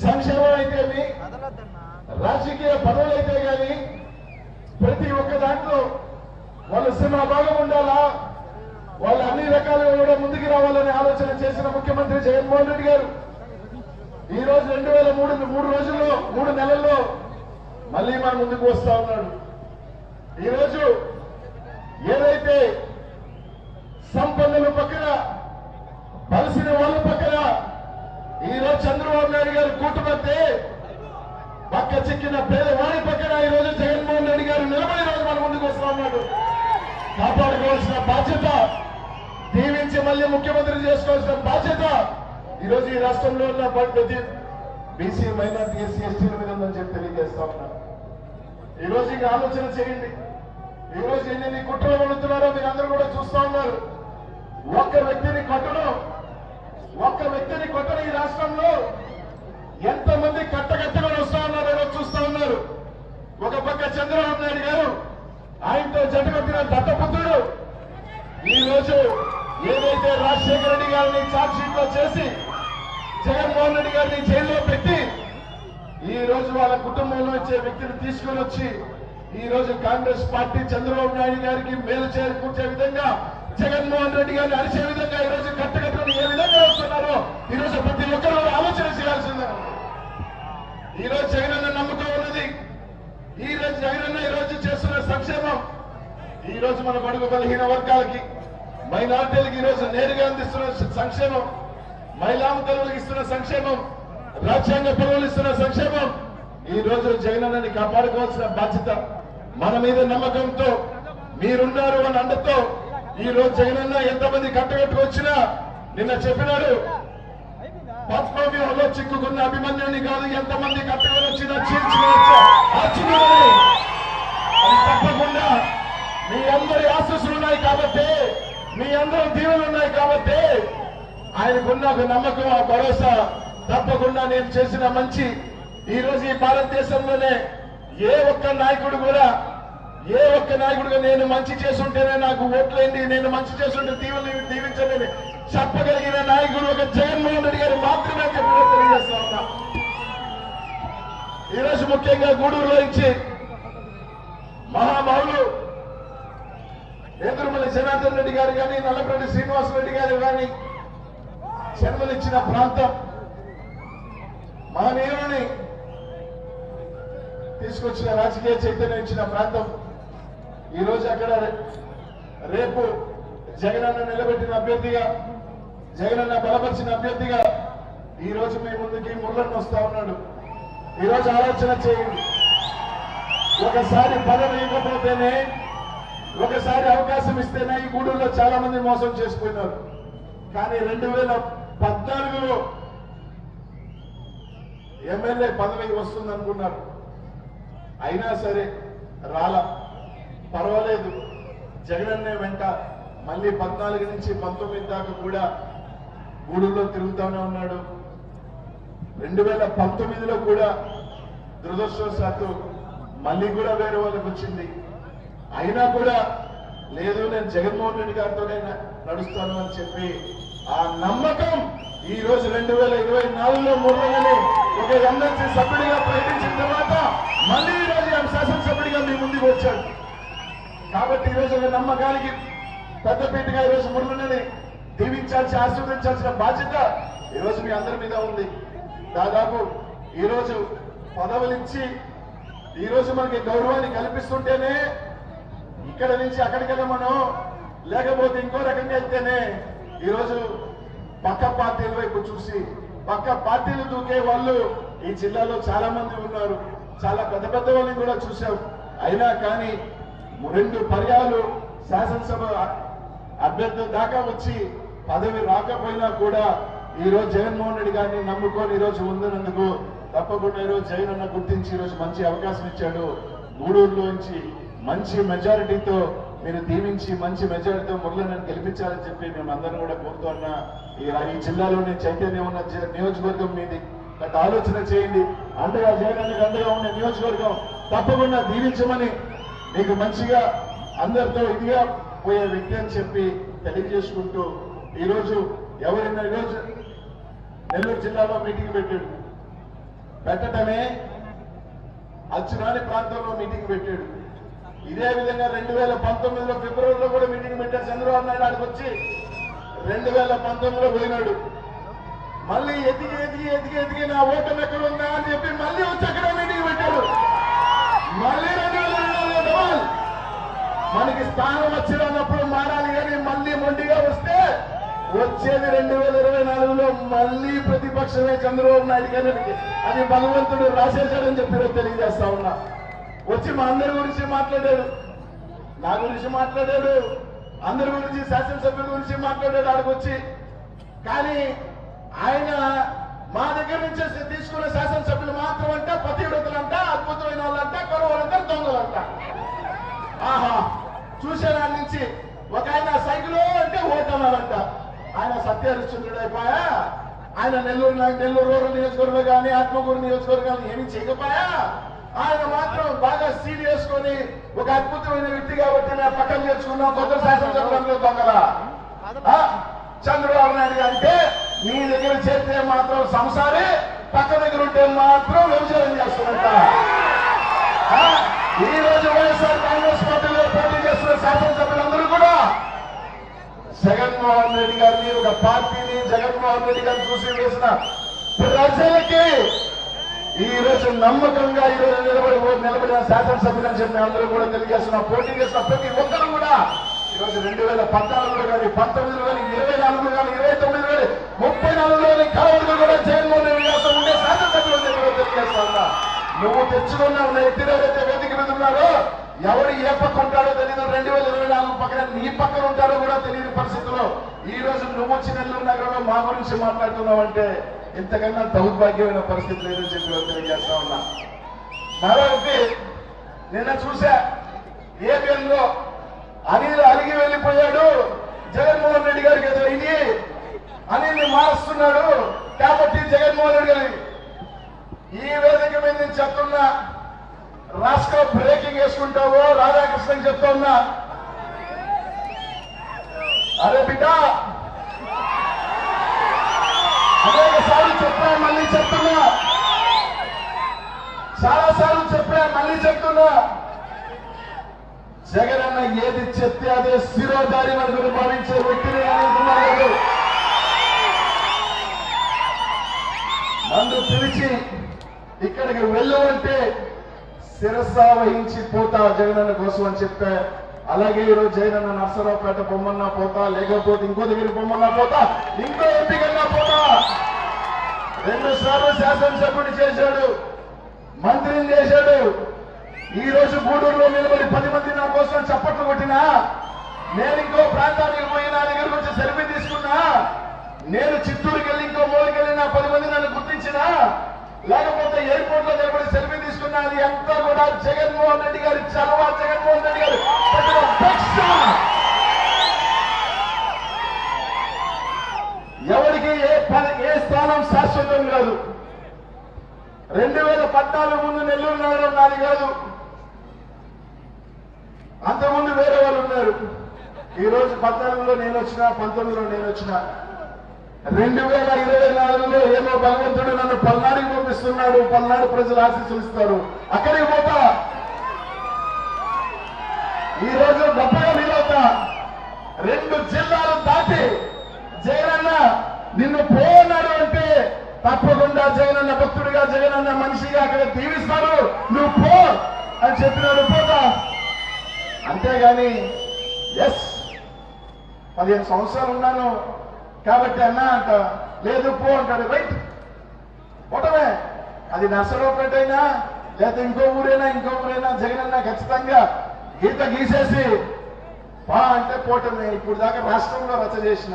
సంక్షేమం అయితేమి రాజకీయ పదవులు అయితే గాని ప్రతి ఒక్క దాంట్లో వాళ్ళ సినిమా భాగం ఉండాలా, వాళ్ళు అన్ని రకాలుగా కూడా ముందుకు రావాలని ఆలోచన చేసిన ముఖ్యమంత్రి జగన్మోహన్ రెడ్డి గారు ఈ రోజు 3 నెలల్లో మళ్ళీ మన ముందుకు వస్తా ఉన్నాడు. ఈరోజు ఏదైతే సంపన్నుల పక్కన బలసిన వాళ్ళ పక్కన ఈరోజు చంద్రబాబు నాయుడు గారు కూటుపడితే పక్క చిక్కిన పేదవాడి పక్కన ఈరోజు జగన్మోహన్ రెడ్డి గారు నిలబడి రోజు మన ముందుకు వస్తా ఉన్నాడు. కాపాడుకోవాల్సిన బాధ్యత, దీవించి మళ్ళీ ముఖ్యమంత్రి చేసుకోవాల్సిన బాధ్యత ఈరోజు ఈ రాష్ట్రంలో ఉన్న ప్రతి బీసీ మైనార్టీ ఎస్సీ ఎస్టీల మీద ఉందని చెప్పి తెలియజేస్తా ఉన్నాను. ఈరోజు ఇంకా ఆలోచన చేయండి. ఈరోజు ఎన్ని కుట్రలు పడుతున్నారో మీరు అందరూ కూడా చూస్తా ఉన్నారు. ఒక్క వ్యక్తిని కొట్టడం ఈ రాష్ట్రంలో ఎంతమంది కట్టకట్టుకొని వస్తా ఉన్నారో ఈరోజు చూస్తా ఉన్నారు. ఒక పక్క చంద్రబాబు నాయుడు గారు ఆయనతో జతకట్టిన దత్తపుత్రుడు ఈ రోజు ఏదైతే రాజశేఖర రెడ్డి గారిని ఛార్జ్ షీట్ లో చేసి జగన్మోహన్ రెడ్డి గారిని జైల్లో పెట్టి ఈ రోజు వాళ్ళ కుటుంబంలో వచ్చే వ్యక్తిని తీసుకుని వచ్చి ఈ రోజు కాంగ్రెస్ పార్టీ చంద్రబాబు నాయుడు గారికి మేలు చేకూర్చే విధంగా జగన్మోహన్ రెడ్డి గారిని అరిచే విధంగా ఈ రోజు కట్టకట్టుకుని ఏ విధంగా వస్తున్నారో ఈ రోజు ప్రతి ఒక్కరూ ఆలోచన చేయాల్సిందే. ఈ రోజు జగనన్న నమ్మకం ఉన్నది. ఈ రోజు జగనన్న ఈ రోజు చేస్తున్న సంక్షేమం ఈ రోజు మన బడుగు బలహీన వర్గాలకి మైనార్టీలకు ఈ రోజు నేరుగా అందిస్తున్న సంక్షేమం, మహిళాముతలకు ఇస్తున్న సంక్షేమం, రాజ్యాంగ పదవులు ఇస్తున్న సంక్షేమం ఈ రోజు జగనన్నని కాపాడుకోవాల్సిన బాధ్యత మన మీద నమ్మకంతో మీరున్నారు అని అండతో ఈ రోజు జగనన్న ఎంతమంది కట్టగట్టుకొచ్చినా నిన్న చెప్పినాడు పద్మవ్యూహంలో చిక్కుకున్న అభిమన్యుని కాదు ఎంతమంది కట్టుకొని వచ్చినా అది తప్పకుండా మీ అందరి ఆశీస్సులు ఉన్నాయి కాబట్టి, మీ అందరి దీవెనలు ఉన్నాయి కాబట్టి ఆయనకున్న ఒక నమ్మకం, ఆ భరోసా తప్పకుండా నేను చేసిన మంచి ఈ రోజు ఈ భారతదేశంలోనే ఏ ఒక్క నాయకుడుగా నేను మంచి చేస్తుంటేనే నాకు ఓట్లేండి, నేను మంచి చేస్తుంటే దీవించండి చెప్పగలిగిన నాయకుడు ఒక జగన్మోహన్ రెడ్డి గారు మాత్రమే చెప్పిన తెలియజేస్తా ఉన్నా. ఈరోజు ముఖ్యంగా గూడూరులో ఇచ్చి మహామహులు నేదురుమల్లి జనార్దన్ రెడ్డి గారు కానీ, నల్లపరెడ్డి శ్రీనివాసరెడ్డి గారు కానీ జన్మనిచ్చిన ప్రాంతం, మహనీయులని తీసుకొచ్చిన రాజకీయ చైతన్యం ఇచ్చిన ప్రాంతం. ఈ రోజు అక్కడ రేపు జగనన్న నిలబెట్టిన అభ్యర్థిగా, జగనన్న బలపరిచిన అభ్యర్థిగా ఈ రోజు మీ ముందుకి మురళన్న వస్తా ఉన్నాడు. ఈ రోజు ఆలోచన చేయండి. ఒకసారి పదవి ఇవ్వకపోతేనే, ఒకసారి అవకాశం ఇస్తేనే ఈ గూడూరులో చాలా మంది మోసం చేసుకున్నారు. కానీ 2014లో ఎమ్మెల్యే పదవి వస్తుంది అనుకున్నారు. అయినా సరే రాలా. పర్వాలేదు, జగనన్నే వెంట మళ్ళీ 14 నుంచి 19 దాకా కూడా గూడూరులో తిరుగుతూనే ఉన్నాడు. 2019లో కూడా దురదృష్టవశాత్తు మళ్ళీ కూడా వేరే వాళ్ళకి వచ్చింది. అయినా కూడా లేదు, నేను జగన్మోహన్ రెడ్డి గారితోనే నడుస్తాను అని చెప్పి ఆ నమ్మకం ఈ రోజు 2024లో మురళని ఒక ఎమ్మెల్సీ సభ్యుడిగా ప్రకటించిన తర్వాత మళ్ళీ ఈ రోజు ఆయన శాసనసభ్యుడిగా మీ ముందుకు వచ్చాడు. కాబట్టి ఈ రోజు నమ్మకానికి పెద్దపీటగా ఈ రోజు మురళని దీవించాల్సి, ఆశీర్వదించాల్సిన బాధ్యత ఈ రోజు మీ అందరి మీద ఉంది. దాదాపు ఈ రోజు పదవులిచ్చి ఈ రోజు మనకి గౌరవాన్ని కల్పిస్తుంటేనే ఇక్కడ నుంచి అక్కడికైనా మనం, లేకపోతే ఇంకో రకంగా వెళ్తేనే ఈ రోజు పక్క పార్టీల వైపు చూసి పక్క పార్టీలు దూకే వాళ్ళు ఈ జిల్లాలో చాలా మంది ఉన్నారు. చాలా పెద్ద పెద్ద వాళ్ళని కూడా చూశాం. అయినా కానీ 2 పర్యాలు శాసనసభ అభ్యర్థుల దాకా వచ్చి పదవి రాకపోయినా కూడా ఈ రోజు జగన్మోహన్ రెడ్డి గారిని నమ్ముకొని ఈ రోజు ఉందన్నందుకు తప్పకుండా ఈ రోజు జగన్ అన్న గుర్తించి ఈ రోజు మంచి అవకాశం ఇచ్చాడు. గూడూరులోంచి మంచి మెజారిటీతో మీరు దీవించి మంచి మెజారిటీతో మురళిని గెలిపించాలని చెప్పి మేము అందరం కూడా కోరుతున్నా. ఈ జిల్లాలోని చైతన్యం ఉన్న నియోజకవర్గం మీది. బట్ ఆలోచన చేయండి. అండగా జగన్ అండగా ఉన్న నియోజకవర్గం తప్పకుండా దీవించమని మీకు మంచిగా అందరితో ఇదిగా పోయే వ్యక్తి అని చెప్పి తెలియజేసుకుంటూ ఈరోజు ఎవరైనా ఈరోజు నెల్లూరు జిల్లాలో మీటింగ్ పెట్టాడు. పెట్టడమే అచ్చురాని ప్రాంతంలో మీటింగ్ పెట్టాడు. ఇదే విధంగా 2019లో ఫిబ్రవరిలో కూడా మీటింగ్ పెట్టాడు చంద్రబాబు నాయుడు. ఆడికి వచ్చి 2019లో పోయినాడు. మళ్ళీ ఎదిగి నా ఓటమి ఎక్కడ ఉందా అని చెప్పి మళ్ళీ వచ్చి అక్కడ మీటింగ్ పెట్టాడు. మళ్ళీ 2022 మనకి స్థానం వచ్చినప్పుడు మారాలి కానీ మళ్ళీ మొండిగా వస్తే వచ్చేది 2024లో మళ్ళీ ప్రతిపక్షమే చంద్రబాబు నాయుడు గారి. అది భగవంతుడు రాసేశాడని చెప్పి తెలియజేస్తా ఉన్నా. వచ్చి మా అందరి గురించి మాట్లాడాడు, నా గురించి మాట్లాడాడు, అందరి గురించి శాసనసభ్యుల గురించి మాట్లాడాడు ఆడికొచ్చి. కానీ ఆయన మా దగ్గర నుంచి తీసుకున్న శాసనసభ్యులు మాత్రం అంట పతివ్రతలంట, అద్భుతమైన వాళ్ళంట, కొరవాలంట, దొంగలంట. ఆహా చూసాను ఆయన నుంచి. ఒక ఆయన సైకిల్ అంటే ఓటనాలంట. ఆయన సత్యహరిశ్చంద్రుడు అయిపోయా. ఆయన నెల్లూరు రూరల్ నియోజకవర్గం కానీ ఆత్మకూరు నియోజకవర్గాలు ఏమి చేయకపోయా. ఆయన మాత్రం బాగా సీడ్ చేసుకొని ఒక అద్భుతమైన వ్యక్తి కాబట్టి నేను పక్కన చేర్చుకున్నాం. కొత్త శాసనసభ్యులందరూ దొంగలా. చంద్రబాబు నాయుడు అంటే మీ దగ్గర చేస్తే మాత్రం సంసారి, పక్క దగ్గర ఉంటే మాత్రం వ్యవసాయం చేస్తున్నట్ట. ఈ రోజు వైఎస్ఆర్ కాంగ్రెస్ పార్టీలో పోటీ చేస్తున్న శాసనసభ్యులందరూ కూడా జగన్మోహన్ రెడ్డి గారిని, ఒక పార్టీని జగన్మోహన్ రెడ్డి గారిని చూసి వేసిన ప్రజలకి ఈ రోజు నమ్మకంగా ఈ రోజు నిలబడిన శాసనసభ్యులని చెప్పి అందరూ కూడా తెలియజేస్తున్నా. పోటీ చేసిన ప్రతి ఒక్కరు కూడా ఈరోజు 2014లో కానీ 19లో కానీ 24లో కానీ 29లో కానీ 34లో కానీ కావలిలో కూడా జగన్మోహన్ రెడ్డి గారితో ఉండే శాసనసభ్యులు తెలియజేస్తా ఉన్నా. నువ్వు తెచ్చుకున్నావు ఎత్తినైతే వేదిక మీద ఉన్నారో ఎవరు ఏ పక్క ఉంటాడో తెలియదు. 2024 పక్కన నీ పక్కన ఉంటాడో కూడా తెలియని పరిస్థితిలో ఈ రోజు నువ్వు వచ్చి నెల్లూరు నగరంలో మా గురించి మాట్లాడుతున్నావు అంటే ఇంతకన్నా దౌర్భాగ్యమైన పరిస్థితి లేదని చెప్పి తెలియజేస్తా ఉన్నా. మరొకటి నిన్న చూసా ఏపీఎల్లో అనిల్ అలిగి వెళ్ళిపోయాడు. జగన్మోహన్ రెడ్డి గారికి ఏదో ఇది అనిల్ని మారుస్తున్నాడు కాబట్టి జగన్మోహన్ రెడ్డి గారి ఈ వేదిక మీద నేను చెప్తున్నా, రాష్ట్ర బ్రేకింగ్ వేసుకుంటావో రాధాకృష్ణకి చెప్తా ఉన్నా. అరే బిడ్డ అనేక సార్లు చెప్పా, మళ్ళీ చెప్తున్నా, చాలా సార్లు చెప్పా, మళ్ళీ చెప్తున్నా. జగన్ అన్న ఏది చెప్తే అదే శిరోధారి వరకు భావించే వ్యక్తిని అనుకున్నాడు. నన్ను పిలిచి ఇక్కడికి వెళ్ళు అంటే శిరస వహించి పోతా జగనన్న కోసం అని చెప్పా. అలాగే ఈరోజు జగనన్న నర్సరావుపేట బొమ్మన్నా పోతా, లేకపోతే ఇంకో దగ్గర బొమ్మన్నా పోతా, ఇంకో ఎంపీకన్నా పోతా. 2 సార్లు శాసనసభ్యుడు చేశాడు, మంత్రిని చేశాడు. ఈ రోజు గూడూరులో నిలబడి 10 మంది నా కోసం చప్పట్లు కొట్టినా, నేను ఇంకో ప్రాంతానికి పోయి నా దగ్గరకు వచ్చి సెల్ఫీ తీసుకున్నా, నేను చిత్తూరుకి వెళ్ళి ఇంకో మూలకి వెళ్ళి నా 10 మంది నన్ను గుర్తించినా, లేకపోతే ఎయిర్పోర్ట్ లో నిలబడి సెల్ఫీ తీసుకున్నా, అది అంతా కూడా జగన్మోహన్ రెడ్డి గారి చలవ, జగన్మోహన్ రెడ్డి గారు పెట్టిన భిక్ష. ఎవరికి ఏ స్థానం శాశ్వతం కాదు. 2014 ముందు నెల్లూరు నగరం నాది కాదు, అంతకుముందు వేరే వాళ్ళు ఉన్నారు. ఈ రోజు 14లో నేను వచ్చినా, 19లో నేను వచ్చినా, 2024లో ఏమో భగవంతుడు నన్ను పల్నాడికి పంపిస్తున్నాడు. పల్నాడు ప్రజలు ఆశీస్సులు ఇస్తారు, అక్కడికి పోతా. ఈ రోజు గొప్పగా వీలవుతా. 2 జిల్లాలు దాటి జగనన్న నిన్ను పోన్నాడు అంటే తప్పకుండా జగనన్న భక్తుడిగా, జగనన్న మనిషిగా అక్కడ దీవిస్తాడు, నువ్వు పో అని చెప్పినాడు, పోతా. అంతేగాని 15 సంవత్సరాలు ఉన్నాను కాబట్టి అన్నా అంట, లేదు పో అంటాడు. రైట్, పోవటమే. అది నర్సరావుపేట అయినా లేదా ఇంకో ఊరైనా జగనన్న ఖచ్చితంగా గీత గీసేసి పా అంటే పోవటమే. ఇప్పుడు దాకా రాష్ట్రంలో రచ్చ చేసిన,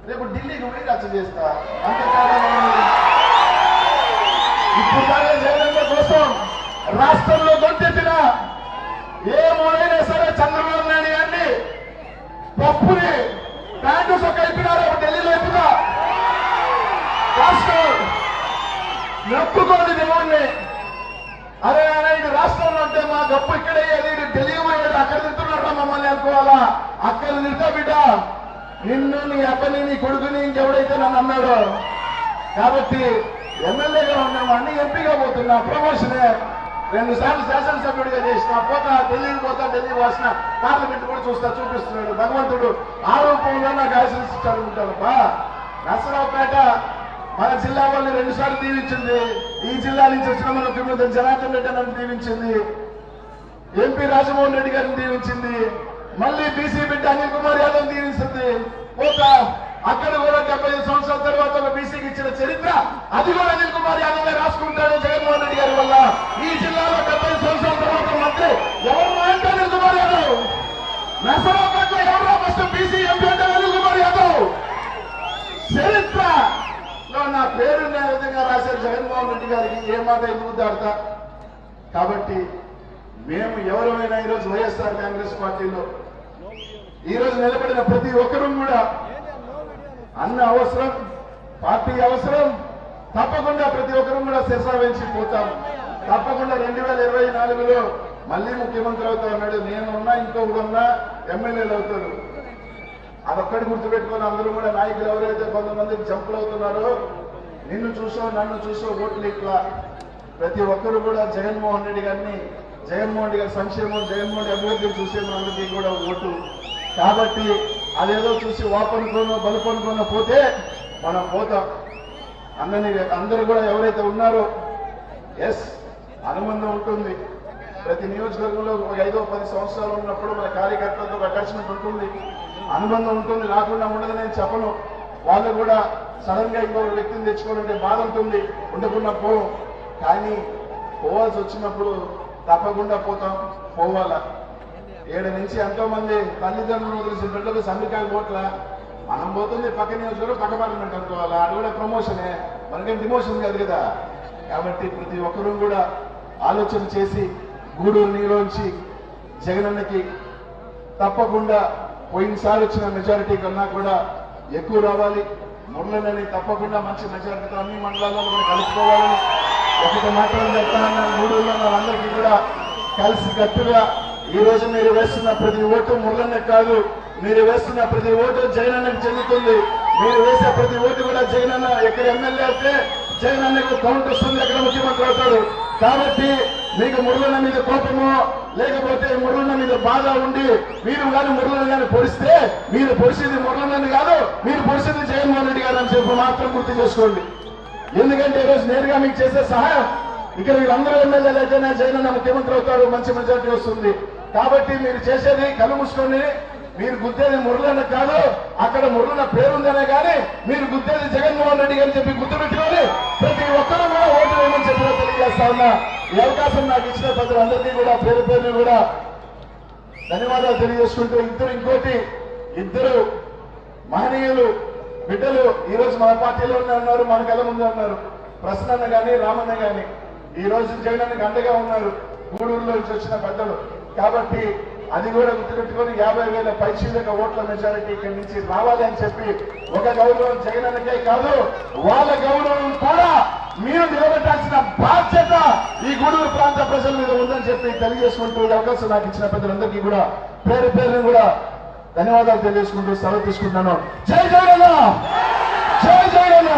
రేపు ఢిల్లీకి పోయి రచ్చ చేస్తా, అంతేకాదు. ఇప్పుడు దాకా జగనన్న కోసం రాష్ట్రంలో గొంతెత్తిన ఏ మూడైనా సరే చంద్రబాబు నాయుడు గారిని పప్పుని ప్యాంటు సొక్క అయిపోయినారు. ఢిల్లీలో అయిపోతా రాష్ట్రం నొప్పుకోండి దేవుణ్ణి. అరే ఇది రాష్ట్రంలో అంటే మా గప్పు ఇక్కడే, ఢిల్లీ పోయాడు, అక్కడ తింటున్నాడు మమ్మల్ని అనుకోవాలా? అక్కడ తింటా బిడ్డ, నిన్ను, నీ అబ్బని, నీ కొడుకుని, ఇంకెవడైతే నన్ను అన్నాడో. కాబట్టి ఎమ్మెల్యేగా ఉన్నావాడిని ఎంపీగా పోతున్నా, ప్రమోషనే. 2 సార్లు శాసనసభ్యుడిగా చేసిన, పోతా ఢిల్లీ వాసిన, పార్లమెంట్ కూడా చూపిస్తున్నాడు భగవంతుడు. ఆ రూపంలో నాకు ఆశీర్వదించాలనుకుంటానబ్బా. నరసరావుపేట మన జిల్లా వాళ్ళని 2 సార్లు దీవించింది. ఈ జిల్లా నుంచి వచ్చిన మన ముఖ్యమంత్రి జనార్దన్ రెడ్డి నన్ను దీవించింది, ఎంపీ రాజమోహన్ రెడ్డి గారిని దీవించింది, మళ్ళీ బీసీ బిడ్డ అనిల్ కుమార్ యాదవ్ దీవించింది. పోతా అక్కడ కూడా 75 సంవత్సరాల తర్వాత ఒక బీసీకి ఇచ్చిన చరిత్ర అది కూడా అనిల్ కుమార్ యాదవ్ రాసుకుంటాడు జగన్మోహన్ రెడ్డి గారి వల్ల. ఈ జిల్లాలో 75 సంవత్సరాల తర్వాత మంత్రి ఎవరు అంటే అనిల్ కుమార్ యాదవ్. నరసరావుపేటలో ఎవరో ఫస్ట్ బీసీ ఎంపీ అంటే అనిల్ కుమార్ యాదవ్. చరిత్రలో నా పేరు విధంగా రాశారు జగన్మోహన్ రెడ్డి గారికి. ఏ మాట ఎందుకు దాడతా. కాబట్టి మేము ఎవరైనా ఈరోజు వైఎస్ఆర్ కాంగ్రెస్ పార్టీలో ఈరోజు నిలబడిన ప్రతి ఒక్కరూ కూడా అన్న అవసరం, పార్టీ అవసరం, తప్పకుండా ప్రతి ఒక్కరూ కూడా శిరసావహించి పోతాం. తప్పకుండా 2024లో మళ్ళీ ముఖ్యమంత్రి అవుతా ఉన్నాడు. నేను ఉన్నా, ఇంకొకరు ఉన్నా ఎమ్మెల్యేలు అవుతారు. అదొక్కడి గుర్తుపెట్టుకొని అందరూ కూడా నాయకులు ఎవరైతే కొంతమందికి జంపులు అవుతున్నారో, నిన్ను చూసో నన్ను చూసో ఓట్లు ఇట్లా ప్రతి ఒక్కరు కూడా జగన్మోహన్ రెడ్డి గారిని, జగన్మోహన్ రెడ్డి గారి సంక్షేమం, జగన్మోహన్ రెడ్డి అభివృద్ధి చూసే అందరికీ కూడా ఓటు. కాబట్టి అదేదో చూసి వాపనుకోనో బలుపనుకోనో పోతే మనం పోతాం. అందరూ కూడా ఎవరైతే ఉన్నారో అనుబంధం ఉంటుంది. ప్రతి నియోజకవర్గంలో 5-10 సంవత్సరాలు ఉన్నప్పుడు మన కార్యకర్తలతో ఒక అటాచ్మెంట్ ఉంటుంది, అనుబంధం ఉంటుంది. రాకుండా ఉండదు నేను చెప్పను. వాళ్ళు కూడా సడన్ గా ఇంకొక వ్యక్తిని తెచ్చుకోవాలంటే బాధ ఉంటుంది, ఉండకుండా పోం. కానీ పోవాల్సి వచ్చినప్పుడు తప్పకుండా పోతాం, పోవాలా. 7 నుంచి ఎంతో మంది తల్లిదండ్రులు వదిలేసి బిడ్డలు సంఘకాయలు పోట్ల మనం పోతుంది పక్క నియోజకవర్గం, పక్క పార్లమెంట్ అనుకోవాలా. అది కూడా ప్రమోషనే, మనకేం డిమోషన్ కాదు కదా. కాబట్టి ప్రతి ఒక్కరూ కూడా ఆలోచన చేసి గూడూరు నీలోంచి జగనన్నకి తప్పకుండా పోయినసారి వచ్చిన మెజారిటీ కన్నా కూడా ఎక్కువ రావాలి. మురళిని తప్పకుండా మంచి మెజారిటీతో అన్ని మండలాల్లో కూడా కలుపుకోవాలని ఒకటి మాత్రం చెప్తానన్న గూడూరులో వాళ్ళందరికీ కూడా కలిసి గట్టిగా ఈ రోజు మీరు వేస్తున్న ప్రతి ఓటు మురళినే కాదు, మీరు వేస్తున్న ప్రతి ఓటు జగనన్నకి చెందుతుంది. మీరు వేసే ప్రతి ఓటు కూడా జగనన్న ఎక్కడ ఎమ్మెల్యే అయితే జగనన్నకు కౌంట్ వస్తుంది, ఎక్కడ ముఖ్యమంత్రి అవుతాడు. కాబట్టి మీకు మురళన్న మీద కోపమో లేకపోతే మురళన్న మీద బాధ ఉండి మీరు కానీ మురళన్న గారిని పొడిస్తే మీరు పొడిచేది మురళన్నని కాదు, మీరు పొడిచేది జగన్మోహన్ రెడ్డి గారు అని చెప్పి మాత్రం గుర్తు చేసుకోండి. ఎందుకంటే ఈరోజు నేరుగా మీకు చేసే సహాయం ఇక్కడ వీళ్ళందరూ ఎమ్మెల్యేలు అయితేనే జగనన్న ముఖ్యమంత్రి అవుతారు, మంచి మెజార్టీ వస్తుంది. కాబట్టి మీరు చేసేది కళ్ళు మూసుకొని మీరు గుద్దేది మురళన్న కాదు, అక్కడ మురళన్న పేరుందనే కానీ మీరు గుద్దేది జగన్మోహన్ రెడ్డి గారిని చెప్పి గుర్తుపెట్టుకొని ప్రతి ఒక్కరూ కూడా ఓటు వేయమని చెప్పి తెలియజేస్తా ఉన్నా. ఈ అవకాశం నాకు ఇచ్చిన ప్రజలందరికీ కూడా పేరు పేరుని కూడా ధన్యవాదాలు తెలియజేసుకుంటూ ఇంకోటి ఇద్దరు మహనీయులు బిడ్డలు ఈ రోజు మన పార్టీలోనే ఉన్నారు, మన కళ్ళ ముందే ఉన్నారు. ప్రసన్న గాని రామన్న గాని ఈ రోజు జగనన్నకి అండగా ఉన్నారు, గూడూరులో నుంచి వచ్చిన పెద్దలు. కాబట్టి అది కూడా గుర్తుపెట్టుకొని 50,000 పైచీలక ఓట్ల మెజారిటీ ఇక్కడి నుంచి రావాలి అని చెప్పి ఒక గౌరవం జగనన్నకే కాదు, వాళ్ళ గౌరవం కూడా మీరు నిలబెట్టాల్సిన బాధ్యత ఈ గూడూరు ప్రాంత ప్రజల మీద ఉందని చెప్పి తెలియజేసుకుంటూ ఈ అవకాశం నాకు ఇచ్చిన పెద్దలందరికీ కూడా పేరు పేరుని కూడా ధన్యవాదాలు తెలియజేసుకుంటూ సెలవు తీసుకుంటున్నాను. జై జగన్, జై జగన్.